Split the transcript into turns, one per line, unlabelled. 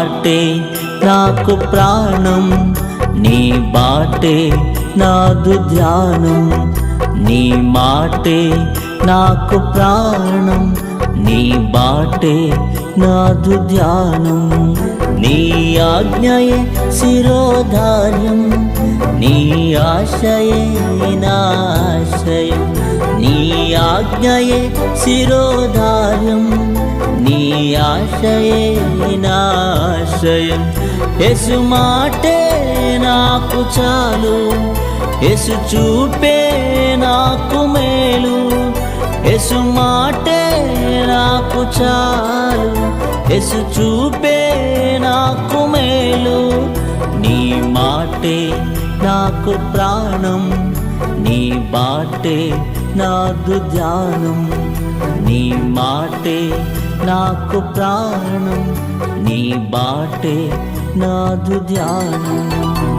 మాటే నాకు ప్రాణం, నీ బాటే నాదు ధ్యానం. నీ మాటే నాకు ప్రాణం, నీ బాటే నాదు ధ్యానం. నీ ఆజ్ఞయే శిరోధార్యం, నీ ఆశయే నాశయం. నీ ఆజ్ఞయే శిరోధార్యం, నీ ఆశయే నాశయం. యేసు మాటే నాకు చాలు, యేసు చూపే నాకు మేలు. యేసు మాటే నాకు చాలు, యేసు చూపే నాకు మేలు. నీ మాటే నాకు ప్రాణం, నీ బాటే నాదు ధ్యానం. నీ మాటే నాకు ప్రాణం, నీ బాటే నాదు ధ్యానం.